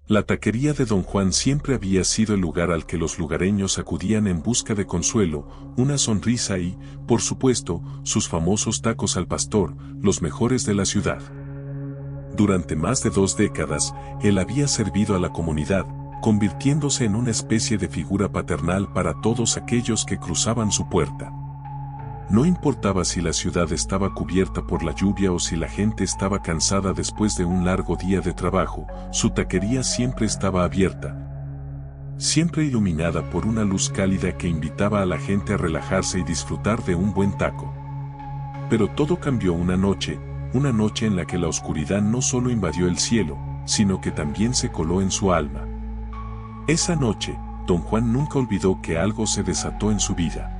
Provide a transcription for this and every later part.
La taquería de Don Juan siempre había sido el lugar al que los lugareños acudían en busca de consuelo, una sonrisa y, por supuesto, sus famosos tacos al pastor, los mejores de la ciudad. Durante más de 2 décadas, él había servido a la comunidad, convirtiéndose en una especie de figura paternal para todos aquellos que cruzaban su puerta. No importaba si la ciudad estaba cubierta por la lluvia o si la gente estaba cansada después de un largo día de trabajo, su taquería siempre estaba abierta, siempre iluminada por una luz cálida que invitaba a la gente a relajarse y disfrutar de un buen taco. Pero todo cambió una noche en la que la oscuridad no solo invadió el cielo, sino que también se coló en su alma. Esa noche, Don Juan nunca olvidó que algo se desató en su vida.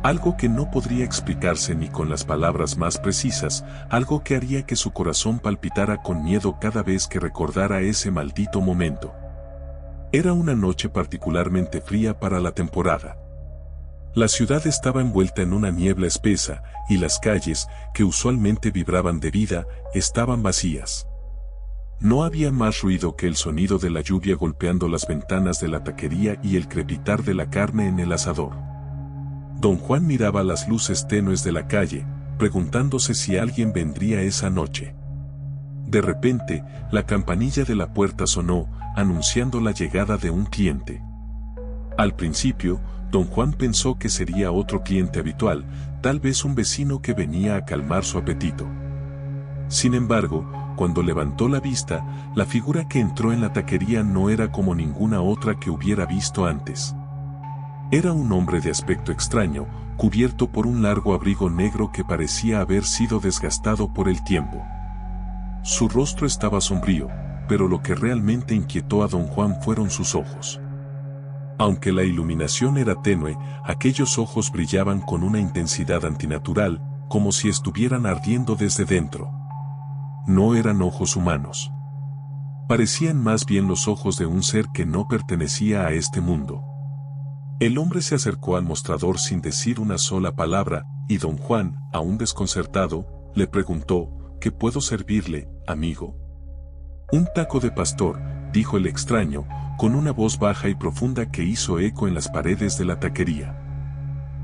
Algo que no podría explicarse ni con las palabras más precisas, algo que haría que su corazón palpitara con miedo cada vez que recordara ese maldito momento. Era una noche particularmente fría para la temporada. La ciudad estaba envuelta en una niebla espesa, y las calles, que usualmente vibraban de vida, estaban vacías. No había más ruido que el sonido de la lluvia golpeando las ventanas de la taquería y el crepitar de la carne en el asador. Don Juan miraba las luces tenues de la calle, preguntándose si alguien vendría esa noche. De repente, la campanilla de la puerta sonó, anunciando la llegada de un cliente. Al principio, Don Juan pensó que sería otro cliente habitual, tal vez un vecino que venía a calmar su apetito. Sin embargo, cuando levantó la vista, la figura que entró en la taquería no era como ninguna otra que hubiera visto antes. Era un hombre de aspecto extraño, cubierto por un largo abrigo negro que parecía haber sido desgastado por el tiempo. Su rostro estaba sombrío, pero lo que realmente inquietó a Don Juan fueron sus ojos. Aunque la iluminación era tenue, aquellos ojos brillaban con una intensidad antinatural, como si estuvieran ardiendo desde dentro. No eran ojos humanos. Parecían más bien los ojos de un ser que no pertenecía a este mundo. El hombre se acercó al mostrador sin decir una sola palabra, y Don Juan, aún desconcertado, le preguntó: ¿Qué puedo servirle, amigo? Un taco de pastor, dijo el extraño, con una voz baja y profunda que hizo eco en las paredes de la taquería.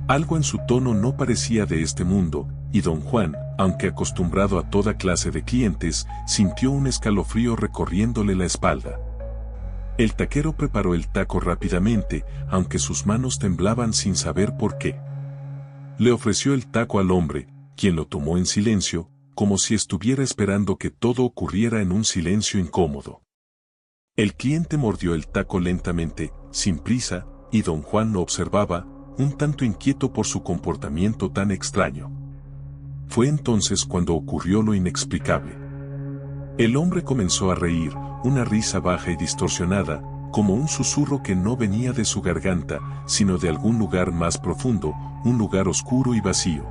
Algo en su tono no parecía de este mundo, y Don Juan, aunque acostumbrado a toda clase de clientes, sintió un escalofrío recorriéndole la espalda. El taquero preparó el taco rápidamente, aunque sus manos temblaban sin saber por qué. Le ofreció el taco al hombre, quien lo tomó en silencio, como si estuviera esperando que todo ocurriera en un silencio incómodo. El cliente mordió el taco lentamente, sin prisa, y Don Juan lo observaba, un tanto inquieto por su comportamiento tan extraño. Fue entonces cuando ocurrió lo inexplicable. El hombre comenzó a reír, una risa baja y distorsionada, como un susurro que no venía de su garganta, sino de algún lugar más profundo, un lugar oscuro y vacío.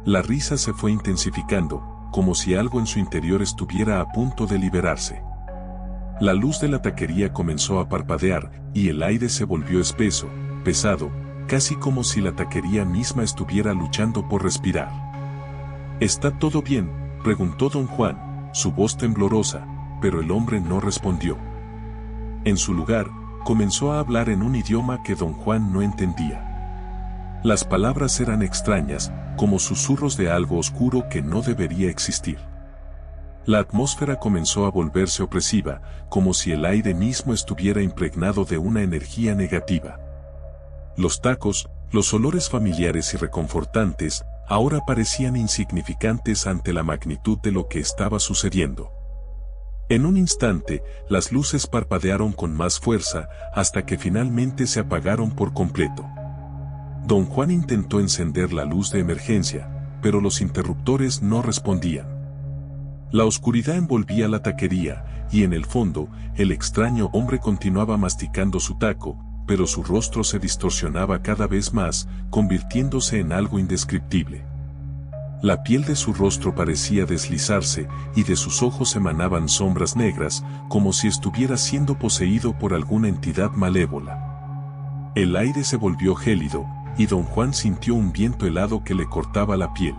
La risa se fue intensificando, como si algo en su interior estuviera a punto de liberarse. La luz de la taquería comenzó a parpadear, y el aire se volvió espeso, pesado, casi como si la taquería misma estuviera luchando por respirar. ¿Está todo bien?, preguntó Don Juan, su voz temblorosa, pero el hombre no respondió. En su lugar, comenzó a hablar en un idioma que Don Juan no entendía. Las palabras eran extrañas, como susurros de algo oscuro que no debería existir. La atmósfera comenzó a volverse opresiva, como si el aire mismo estuviera impregnado de una energía negativa. Los tacos, los olores familiares y reconfortantes, ahora parecían insignificantes ante la magnitud de lo que estaba sucediendo. En un instante, las luces parpadearon con más fuerza, hasta que finalmente se apagaron por completo. Don Juan intentó encender la luz de emergencia, pero los interruptores no respondían. La oscuridad envolvía la taquería, y en el fondo, el extraño hombre continuaba masticando su taco, pero su rostro se distorsionaba cada vez más, convirtiéndose en algo indescriptible. La piel de su rostro parecía deslizarse, y de sus ojos emanaban sombras negras, como si estuviera siendo poseído por alguna entidad malévola. El aire se volvió gélido, y Don Juan sintió un viento helado que le cortaba la piel.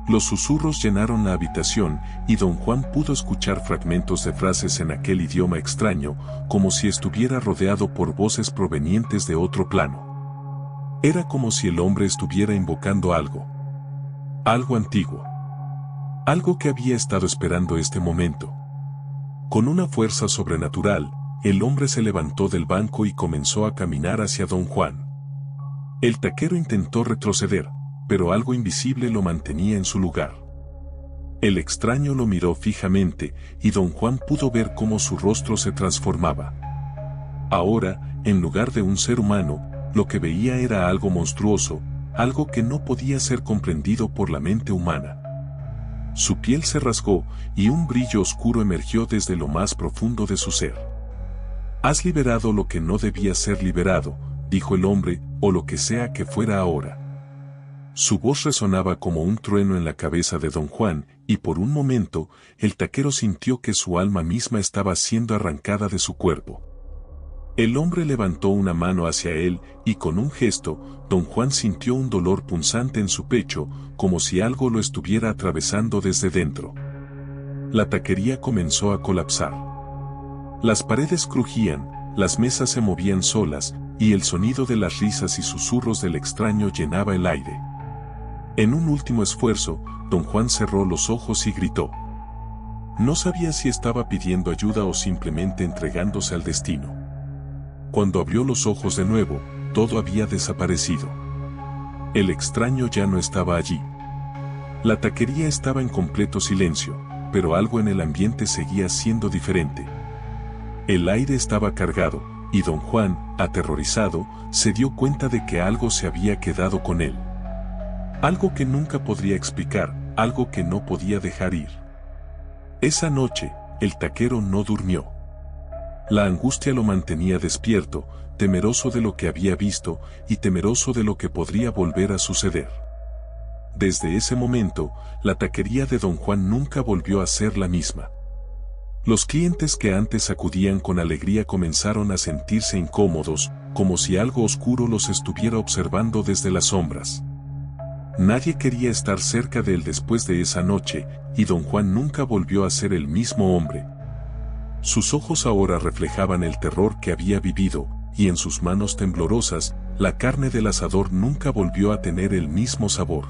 Los susurros llenaron la habitación y don Juan pudo escuchar fragmentos de frases en aquel idioma extraño, como si estuviera rodeado por voces provenientes de otro plano. Era como si el hombre estuviera invocando algo antiguo. Algo que había estado esperando este momento. Con una fuerza sobrenatural, el hombre se levantó del banco y comenzó a caminar hacia don Juan. El taquero intentó retroceder, pero algo invisible lo mantenía en su lugar. El extraño lo miró fijamente y don Juan pudo ver cómo su rostro se transformaba. Ahora, en lugar de un ser humano, lo que veía era algo monstruoso, algo que no podía ser comprendido por la mente humana. Su piel se rasgó y un brillo oscuro emergió desde lo más profundo de su ser. «Has liberado lo que no debía ser liberado», dijo el hombre, «o lo que sea que fuera ahora». Su voz resonaba como un trueno en la cabeza de don Juan, y por un momento, el taquero sintió que su alma misma estaba siendo arrancada de su cuerpo. El hombre levantó una mano hacia él, y con un gesto, don Juan sintió un dolor punzante en su pecho, como si algo lo estuviera atravesando desde dentro. La taquería comenzó a colapsar. Las paredes crujían, las mesas se movían solas, y el sonido de las risas y susurros del extraño llenaba el aire. En un último esfuerzo, don Juan cerró los ojos y gritó. No sabía si estaba pidiendo ayuda o simplemente entregándose al destino. Cuando abrió los ojos de nuevo, todo había desaparecido. El extraño ya no estaba allí. La taquería estaba en completo silencio, pero algo en el ambiente seguía siendo diferente. El aire estaba cargado, y don Juan, aterrorizado, se dio cuenta de que algo se había quedado con él. Algo que nunca podría explicar, algo que no podía dejar ir. Esa noche, el taquero no durmió. La angustia lo mantenía despierto, temeroso de lo que había visto y temeroso de lo que podría volver a suceder. Desde ese momento, la taquería de don Juan nunca volvió a ser la misma. Los clientes que antes acudían con alegría comenzaron a sentirse incómodos, como si algo oscuro los estuviera observando desde las sombras. Nadie quería estar cerca de él después de esa noche, y don Juan nunca volvió a ser el mismo hombre. Sus ojos ahora reflejaban el terror que había vivido, y en sus manos temblorosas, la carne del asador nunca volvió a tener el mismo sabor.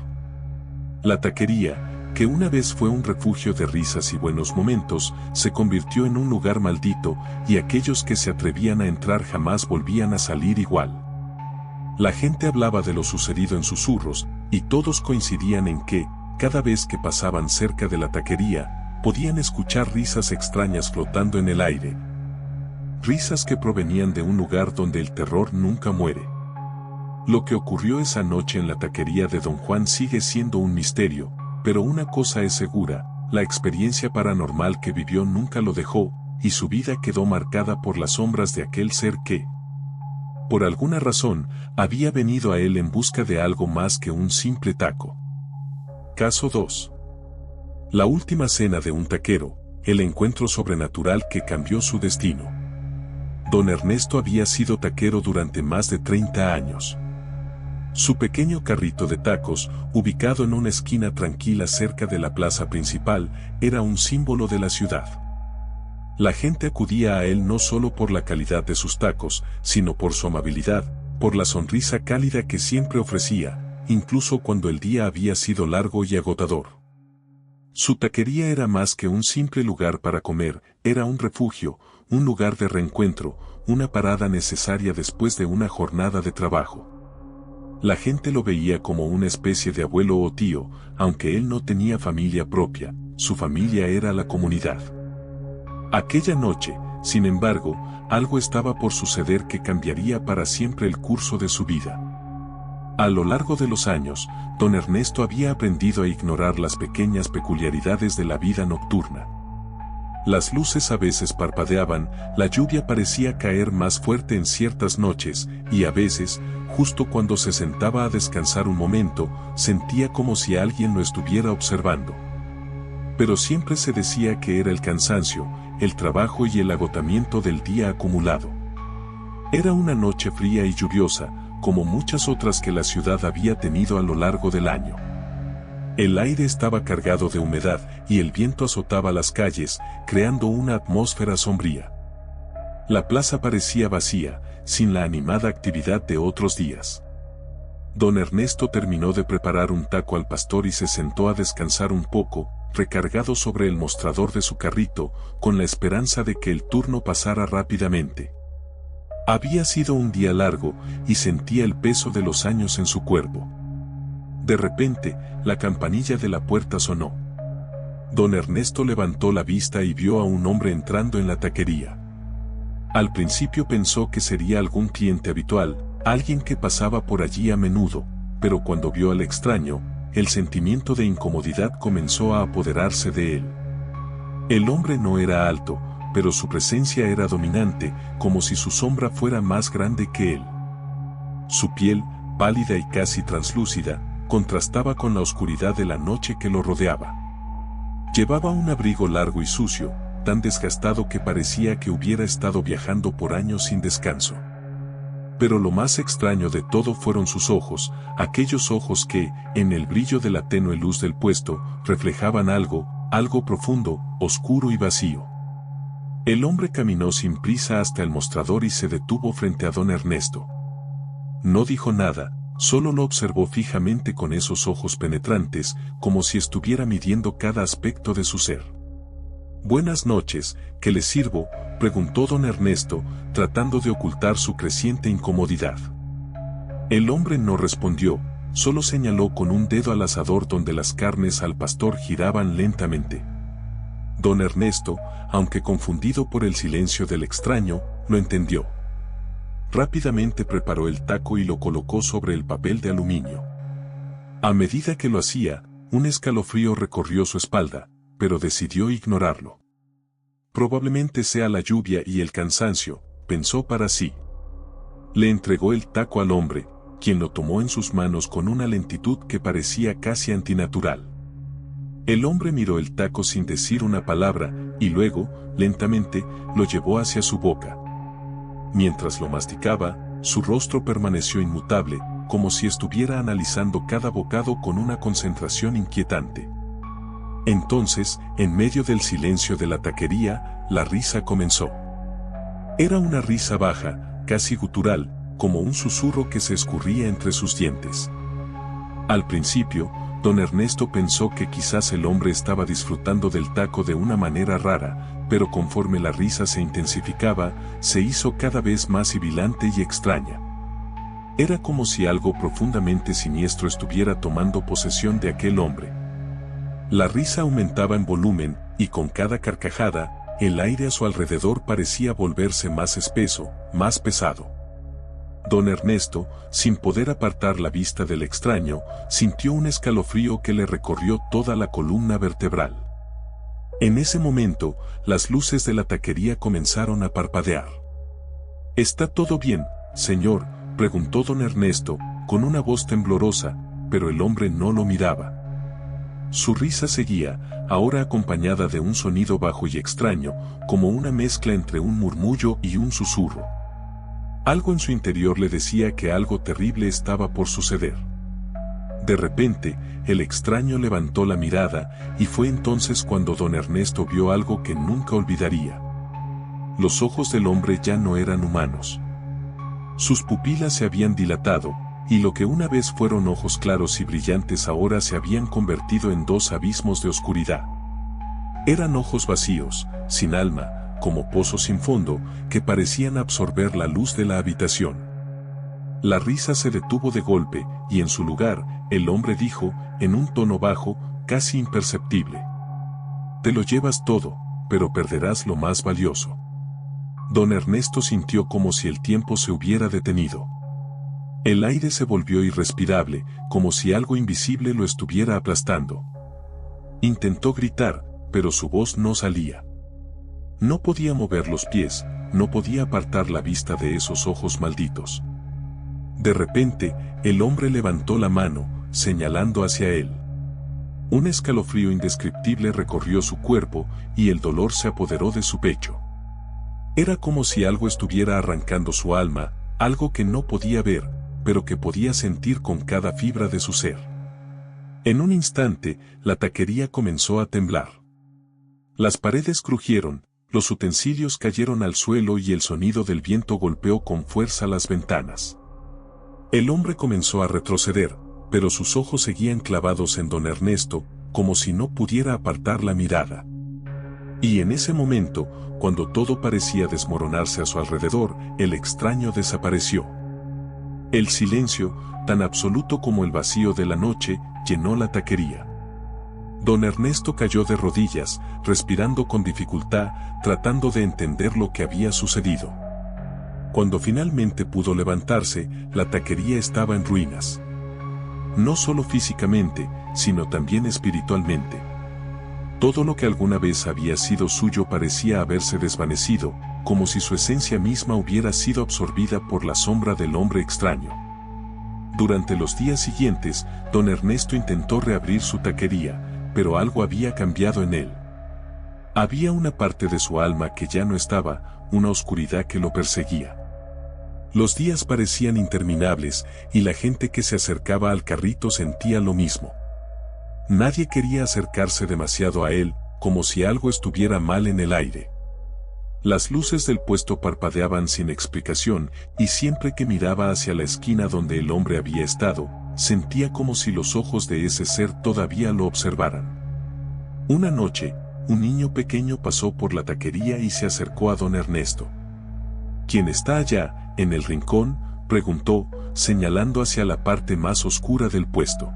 La taquería, que una vez fue un refugio de risas y buenos momentos, se convirtió en un lugar maldito, y aquellos que se atrevían a entrar jamás volvían a salir igual. La gente hablaba de lo sucedido en susurros, y todos coincidían en que, cada vez que pasaban cerca de la taquería, podían escuchar risas extrañas flotando en el aire. Risas que provenían de un lugar donde el terror nunca muere. Lo que ocurrió esa noche en la taquería de don Juan sigue siendo un misterio, pero una cosa es segura, la experiencia paranormal que vivió nunca lo dejó, y su vida quedó marcada por las sombras de aquel ser que, por alguna razón, había venido a él en busca de algo más que un simple taco. Caso 2. La última cena de un taquero, el encuentro sobrenatural que cambió su destino. Don Ernesto había sido taquero durante más de 30 años. Su pequeño carrito de tacos, ubicado en una esquina tranquila cerca de la plaza principal, era un símbolo de la ciudad. La gente acudía a él no solo por la calidad de sus tacos, sino por su amabilidad, por la sonrisa cálida que siempre ofrecía, incluso cuando el día había sido largo y agotador. Su taquería era más que un simple lugar para comer, era un refugio, un lugar de reencuentro, una parada necesaria después de una jornada de trabajo. La gente lo veía como una especie de abuelo o tío, aunque él no tenía familia propia, su familia era la comunidad. Aquella noche, sin embargo, algo estaba por suceder que cambiaría para siempre el curso de su vida. A lo largo de los años, don Ernesto había aprendido a ignorar las pequeñas peculiaridades de la vida nocturna. Las luces a veces parpadeaban, la lluvia parecía caer más fuerte en ciertas noches, y a veces, justo cuando se sentaba a descansar un momento, sentía como si alguien lo estuviera observando. Pero siempre se decía que era el cansancio, el trabajo y el agotamiento del día acumulado. Era una noche fría y lluviosa, como muchas otras que la ciudad había tenido a lo largo del año. El aire estaba cargado de humedad y el viento azotaba las calles, creando una atmósfera sombría. La plaza parecía vacía, sin la animada actividad de otros días. Don Ernesto terminó de preparar un taco al pastor y se sentó a descansar un poco, recargado sobre el mostrador de su carrito, con la esperanza de que el turno pasara rápidamente. Había sido un día largo y sentía el peso de los años en su cuerpo. De repente, la campanilla de la puerta sonó. Don Ernesto levantó la vista y vio a un hombre entrando en la taquería. Al principio pensó que sería algún cliente habitual, alguien que pasaba por allí a menudo, pero cuando vio al extraño, el sentimiento de incomodidad comenzó a apoderarse de él. El hombre no era alto, pero su presencia era dominante, como si su sombra fuera más grande que él. Su piel, pálida y casi translúcida, contrastaba con la oscuridad de la noche que lo rodeaba. Llevaba un abrigo largo y sucio, tan desgastado que parecía que hubiera estado viajando por años sin descanso. Pero lo más extraño de todo fueron sus ojos, aquellos ojos que, en el brillo de la tenue luz del puesto, reflejaban algo profundo, oscuro y vacío. El hombre caminó sin prisa hasta el mostrador y se detuvo frente a don Ernesto. No dijo nada, solo lo observó fijamente con esos ojos penetrantes, como si estuviera midiendo cada aspecto de su ser. «Buenas noches, ¿qué le sirvo?», preguntó don Ernesto, tratando de ocultar su creciente incomodidad. El hombre no respondió, solo señaló con un dedo al asador donde las carnes al pastor giraban lentamente. Don Ernesto, aunque confundido por el silencio del extraño, lo entendió. Rápidamente preparó el taco y lo colocó sobre el papel de aluminio. A medida que lo hacía, un escalofrío recorrió su espalda, pero decidió ignorarlo. Probablemente sea la lluvia y el cansancio, pensó para sí. Le entregó el taco al hombre, quien lo tomó en sus manos con una lentitud que parecía casi antinatural. El hombre miró el taco sin decir una palabra, y luego, lentamente, lo llevó hacia su boca. Mientras lo masticaba, su rostro permaneció inmutable, como si estuviera analizando cada bocado con una concentración inquietante. Entonces, en medio del silencio de la taquería, la risa comenzó. Era una risa baja, casi gutural, como un susurro que se escurría entre sus dientes. Al principio, don Ernesto pensó que quizás el hombre estaba disfrutando del taco de una manera rara, pero conforme la risa se intensificaba, se hizo cada vez más sibilante y extraña. Era como si algo profundamente siniestro estuviera tomando posesión de aquel hombre. La risa aumentaba en volumen, y con cada carcajada, el aire a su alrededor parecía volverse más espeso, más pesado. Don Ernesto, sin poder apartar la vista del extraño, sintió un escalofrío que le recorrió toda la columna vertebral. En ese momento, las luces de la taquería comenzaron a parpadear. «¿Está todo bien, señor?», preguntó don Ernesto, con una voz temblorosa, pero el hombre no lo miraba. Su risa seguía, ahora acompañada de un sonido bajo y extraño, como una mezcla entre un murmullo y un susurro. Algo en su interior le decía que algo terrible estaba por suceder. De repente, el extraño levantó la mirada, y fue entonces cuando don Ernesto vio algo que nunca olvidaría. Los ojos del hombre ya no eran humanos. Sus pupilas se habían dilatado, y lo que una vez fueron ojos claros y brillantes ahora se habían convertido en dos abismos de oscuridad. Eran ojos vacíos, sin alma, como pozos sin fondo, que parecían absorber la luz de la habitación. La risa se detuvo de golpe, y en su lugar, el hombre dijo, en un tono bajo, casi imperceptible: «Te lo llevas todo, pero perderás lo más valioso». Don Ernesto sintió como si el tiempo se hubiera detenido. El aire se volvió irrespirable, como si algo invisible lo estuviera aplastando. Intentó gritar, pero su voz no salía. No podía mover los pies, no podía apartar la vista de esos ojos malditos. De repente, el hombre levantó la mano, señalando hacia él. Un escalofrío indescriptible recorrió su cuerpo, y el dolor se apoderó de su pecho. Era como si algo estuviera arrancando su alma, algo que no podía ver, pero que podía sentir con cada fibra de su ser. En un instante, la taquería comenzó a temblar. Las paredes crujieron, los utensilios cayeron al suelo y el sonido del viento golpeó con fuerza las ventanas. El hombre comenzó a retroceder, pero sus ojos seguían clavados en don Ernesto, como si no pudiera apartar la mirada. Y en ese momento, cuando todo parecía desmoronarse a su alrededor, el extraño desapareció. El silencio, tan absoluto como el vacío de la noche, llenó la taquería. Don Ernesto cayó de rodillas, respirando con dificultad, tratando de entender lo que había sucedido. Cuando finalmente pudo levantarse, la taquería estaba en ruinas. No solo físicamente, sino también espiritualmente. Todo lo que alguna vez había sido suyo parecía haberse desvanecido, como si su esencia misma hubiera sido absorbida por la sombra del hombre extraño. Durante los días siguientes, don Ernesto intentó reabrir su taquería, pero algo había cambiado en él. Había una parte de su alma que ya no estaba, una oscuridad que lo perseguía. Los días parecían interminables, y la gente que se acercaba al carrito sentía lo mismo. Nadie quería acercarse demasiado a él, como si algo estuviera mal en el aire. Las luces del puesto parpadeaban sin explicación, y siempre que miraba hacia la esquina donde el hombre había estado, sentía como si los ojos de ese ser todavía lo observaran. Una noche, un niño pequeño pasó por la taquería y se acercó a don Ernesto. ¿Quién está allá, en el rincón?, preguntó, señalando hacia la parte más oscura del puesto.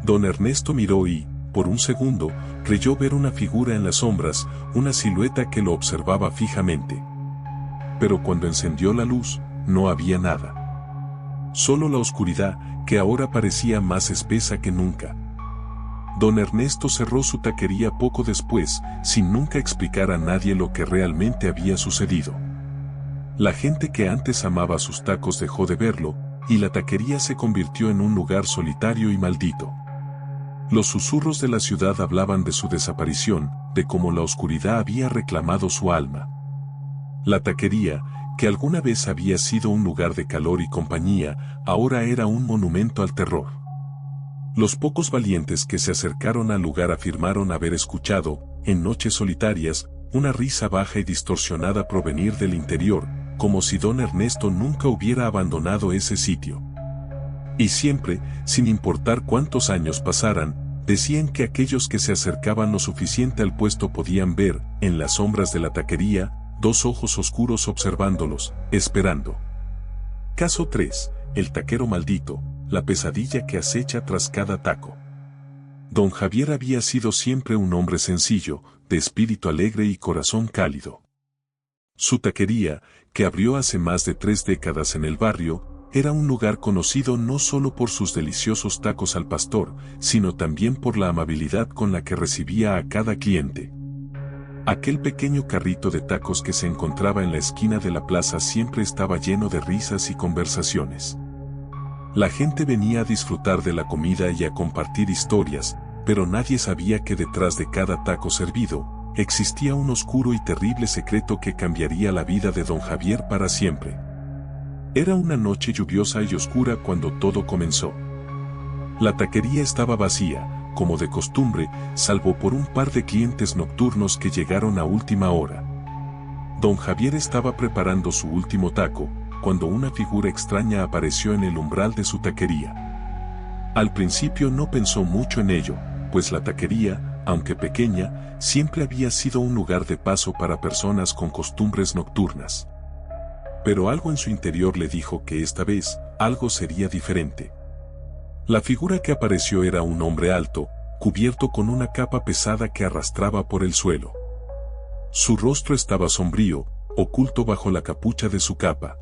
Don Ernesto miró y, por un segundo, creyó ver una figura en las sombras, una silueta que lo observaba fijamente. Pero cuando encendió la luz, no había nada. Solo la oscuridad, que ahora parecía más espesa que nunca. Don Ernesto cerró su taquería poco después, sin nunca explicar a nadie lo que realmente había sucedido. La gente que antes amaba sus tacos dejó de verlo, y la taquería se convirtió en un lugar solitario y maldito. Los susurros de la ciudad hablaban de su desaparición, de cómo la oscuridad había reclamado su alma. La taquería, que alguna vez había sido un lugar de calor y compañía, ahora era un monumento al terror. Los pocos valientes que se acercaron al lugar afirmaron haber escuchado, en noches solitarias, una risa baja y distorsionada provenir del interior, como si don Ernesto nunca hubiera abandonado ese sitio. Y siempre, sin importar cuántos años pasaran, decían que aquellos que se acercaban lo suficiente al puesto podían ver, en las sombras de la taquería, dos ojos oscuros observándolos, esperando. Caso 3. El taquero maldito, la pesadilla que acecha tras cada taco. Don Javier había sido siempre un hombre sencillo, de espíritu alegre y corazón cálido. Su taquería, que abrió hace más de 3 décadas en el barrio, era un lugar conocido no solo por sus deliciosos tacos al pastor, sino también por la amabilidad con la que recibía a cada cliente. Aquel pequeño carrito de tacos que se encontraba en la esquina de la plaza siempre estaba lleno de risas y conversaciones. La gente venía a disfrutar de la comida y a compartir historias, pero nadie sabía que detrás de cada taco servido, existía un oscuro y terrible secreto que cambiaría la vida de don Javier para siempre. Era una noche lluviosa y oscura cuando todo comenzó. La taquería estaba vacía, como de costumbre, salvo por un par de clientes nocturnos que llegaron a última hora. Don Javier estaba preparando su último taco, cuando una figura extraña apareció en el umbral de su taquería. Al principio no pensó mucho en ello, pues la taquería, aunque pequeña, siempre había sido un lugar de paso para personas con costumbres nocturnas. Pero algo en su interior le dijo que esta vez, algo sería diferente. La figura que apareció era un hombre alto, cubierto con una capa pesada que arrastraba por el suelo. Su rostro estaba sombrío, oculto bajo la capucha de su capa.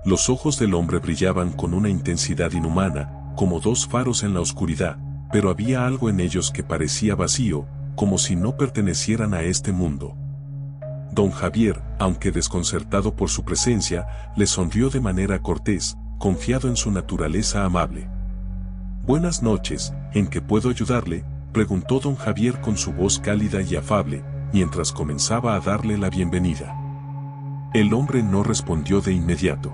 Los ojos del hombre brillaban con una intensidad inhumana, como dos faros en la oscuridad, pero había algo en ellos que parecía vacío, como si no pertenecieran a este mundo. Don Javier, aunque desconcertado por su presencia, le sonrió de manera cortés, confiado en su naturaleza amable. «Buenas noches, ¿en qué puedo ayudarle?», preguntó don Javier con su voz cálida y afable, mientras comenzaba a darle la bienvenida. El hombre no respondió de inmediato.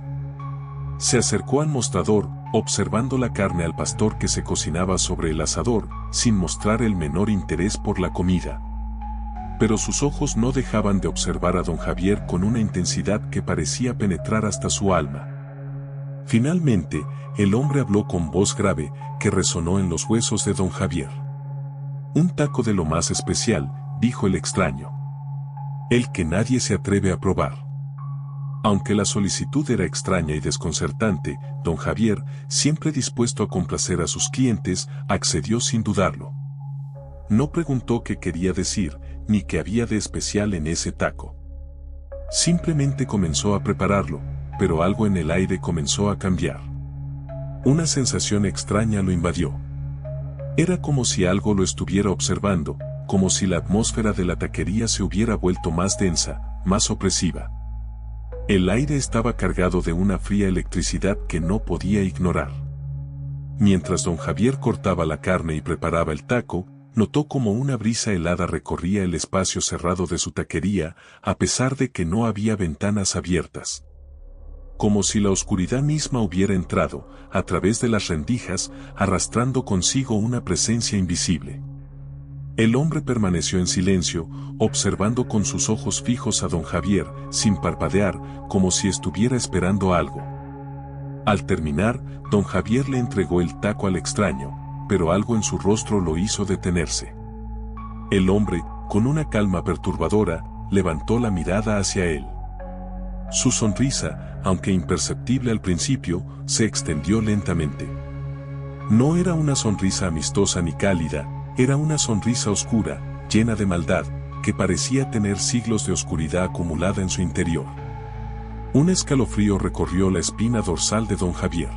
Se acercó al mostrador, observando la carne al pastor que se cocinaba sobre el asador, sin mostrar el menor interés por la comida. Pero sus ojos no dejaban de observar a don Javier con una intensidad que parecía penetrar hasta su alma. Finalmente, el hombre habló con voz grave, que resonó en los huesos de don Javier. «Un taco de lo más especial», dijo el extraño. «El que nadie se atreve a probar». Aunque la solicitud era extraña y desconcertante, don Javier, siempre dispuesto a complacer a sus clientes, accedió sin dudarlo. No preguntó qué quería decir, ni qué había de especial en ese taco. Simplemente comenzó a prepararlo, pero algo en el aire comenzó a cambiar. Una sensación extraña lo invadió. Era como si algo lo estuviera observando, como si la atmósfera de la taquería se hubiera vuelto más densa, más opresiva. El aire estaba cargado de una fría electricidad que no podía ignorar. Mientras don Javier cortaba la carne y preparaba el taco, notó como una brisa helada recorría el espacio cerrado de su taquería, a pesar de que no había ventanas abiertas. Como si la oscuridad misma hubiera entrado, a través de las rendijas, arrastrando consigo una presencia invisible. El hombre permaneció en silencio, observando con sus ojos fijos a don Javier, sin parpadear, como si estuviera esperando algo. Al terminar, don Javier le entregó el taco al extraño, pero algo en su rostro lo hizo detenerse. El hombre, con una calma perturbadora, levantó la mirada hacia él. Su sonrisa, aunque imperceptible al principio, se extendió lentamente. No era una sonrisa amistosa ni cálida, era una sonrisa oscura, llena de maldad, que parecía tener siglos de oscuridad acumulada en su interior. Un escalofrío recorrió la espina dorsal de don Javier.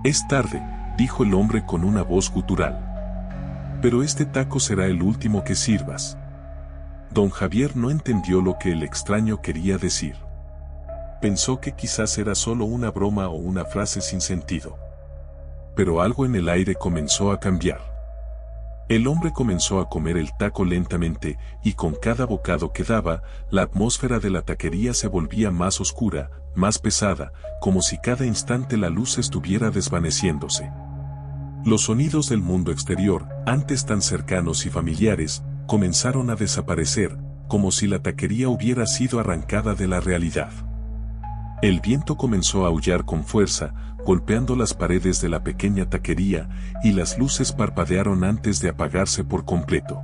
«Es tarde», dijo el hombre con una voz gutural. «Pero este taco será el último que sirvas». Don Javier no entendió lo que el extraño quería decir. Pensó que quizás era solo una broma o una frase sin sentido. Pero algo en el aire comenzó a cambiar. El hombre comenzó a comer el taco lentamente, y con cada bocado que daba, la atmósfera de la taquería se volvía más oscura, más pesada, como si cada instante la luz estuviera desvaneciéndose. Los sonidos del mundo exterior, antes tan cercanos y familiares, comenzaron a desaparecer, como si la taquería hubiera sido arrancada de la realidad. El viento comenzó a aullar con fuerza, golpeando las paredes de la pequeña taquería, y las luces parpadearon antes de apagarse por completo.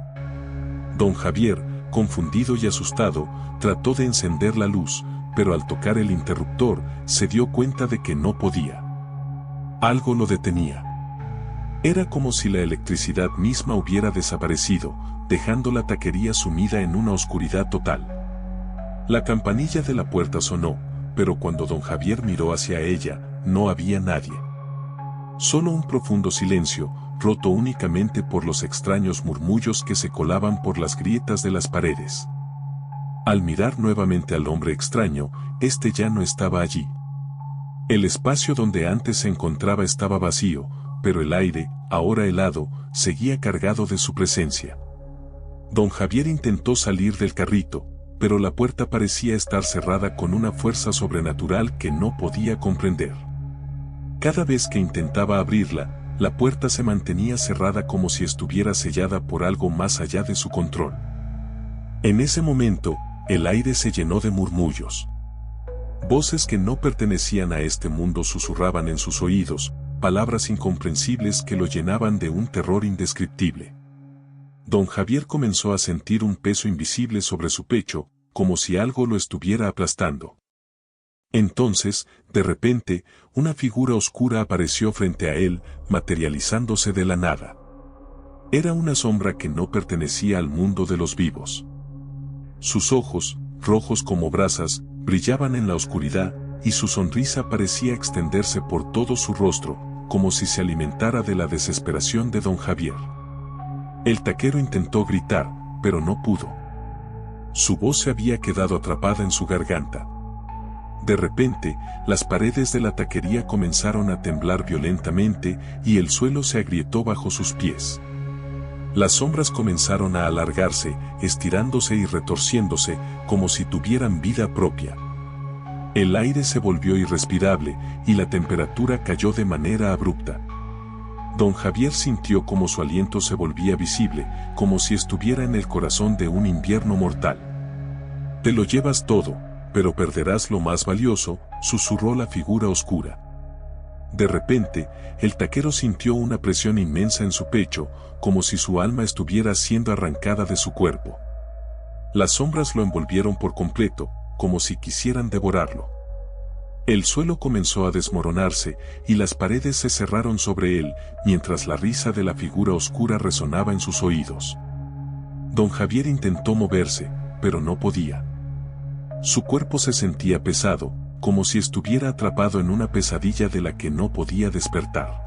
Don Javier, confundido y asustado, trató de encender la luz, pero al tocar el interruptor, se dio cuenta de que no podía. Algo lo detenía. Era como si la electricidad misma hubiera desaparecido, dejando la taquería sumida en una oscuridad total. La campanilla de la puerta sonó, pero cuando don Javier miró hacia ella, no había nadie. Solo un profundo silencio, roto únicamente por los extraños murmullos que se colaban por las grietas de las paredes. Al mirar nuevamente al hombre extraño, este ya no estaba allí. El espacio donde antes se encontraba estaba vacío, pero el aire, ahora helado, seguía cargado de su presencia. Don Javier intentó salir del carrito, pero la puerta parecía estar cerrada con una fuerza sobrenatural que no podía comprender. Cada vez que intentaba abrirla, la puerta se mantenía cerrada como si estuviera sellada por algo más allá de su control. En ese momento, el aire se llenó de murmullos. Voces que no pertenecían a este mundo susurraban en sus oídos, palabras incomprensibles que lo llenaban de un terror indescriptible. Don Javier comenzó a sentir un peso invisible sobre su pecho, como si algo lo estuviera aplastando. Entonces, de repente, una figura oscura apareció frente a él, materializándose de la nada. Era una sombra que no pertenecía al mundo de los vivos. Sus ojos, rojos como brasas, brillaban en la oscuridad, y su sonrisa parecía extenderse por todo su rostro, como si se alimentara de la desesperación de don Javier. El taquero intentó gritar, pero no pudo. Su voz se había quedado atrapada en su garganta. De repente, las paredes de la taquería comenzaron a temblar violentamente y el suelo se agrietó bajo sus pies. Las sombras comenzaron a alargarse, estirándose y retorciéndose, como si tuvieran vida propia. El aire se volvió irrespirable y la temperatura cayó de manera abrupta. Don Javier sintió como su aliento se volvía visible, como si estuviera en el corazón de un invierno mortal. Te lo llevas todo, pero perderás lo más valioso, susurró la figura oscura. De repente, el taquero sintió una presión inmensa en su pecho, como si su alma estuviera siendo arrancada de su cuerpo. Las sombras lo envolvieron por completo, como si quisieran devorarlo. El suelo comenzó a desmoronarse y las paredes se cerraron sobre él, mientras la risa de la figura oscura resonaba en sus oídos. Don Javier intentó moverse, pero no podía. Su cuerpo se sentía pesado, como si estuviera atrapado en una pesadilla de la que no podía despertar.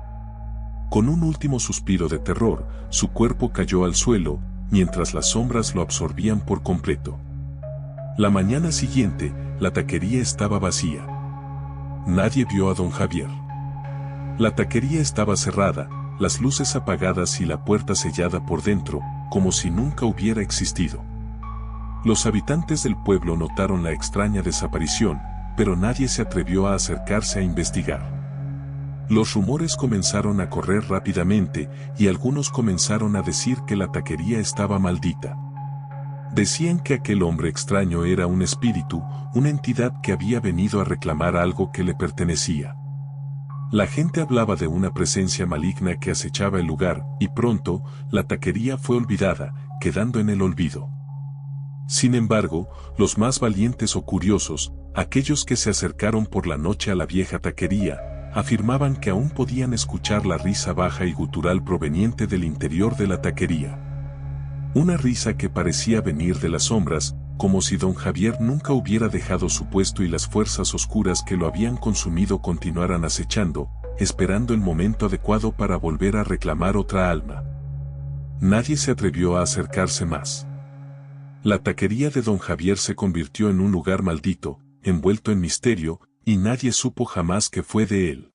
Con un último suspiro de terror, su cuerpo cayó al suelo, mientras las sombras lo absorbían por completo. La mañana siguiente, la taquería estaba vacía. Nadie vio a don Javier. La taquería estaba cerrada, las luces apagadas y la puerta sellada por dentro, como si nunca hubiera existido. Los habitantes del pueblo notaron la extraña desaparición, pero nadie se atrevió a acercarse a investigar. Los rumores comenzaron a correr rápidamente y algunos comenzaron a decir que la taquería estaba maldita. Decían que aquel hombre extraño era un espíritu, una entidad que había venido a reclamar algo que le pertenecía. La gente hablaba de una presencia maligna que acechaba el lugar, y pronto, la taquería fue olvidada, quedando en el olvido. Sin embargo, los más valientes o curiosos, aquellos que se acercaron por la noche a la vieja taquería, afirmaban que aún podían escuchar la risa baja y gutural proveniente del interior de la taquería. Una risa que parecía venir de las sombras, como si don Javier nunca hubiera dejado su puesto y las fuerzas oscuras que lo habían consumido continuaran acechando, esperando el momento adecuado para volver a reclamar otra alma. Nadie se atrevió a acercarse más. La taquería de don Javier se convirtió en un lugar maldito, envuelto en misterio, y nadie supo jamás qué fue de él.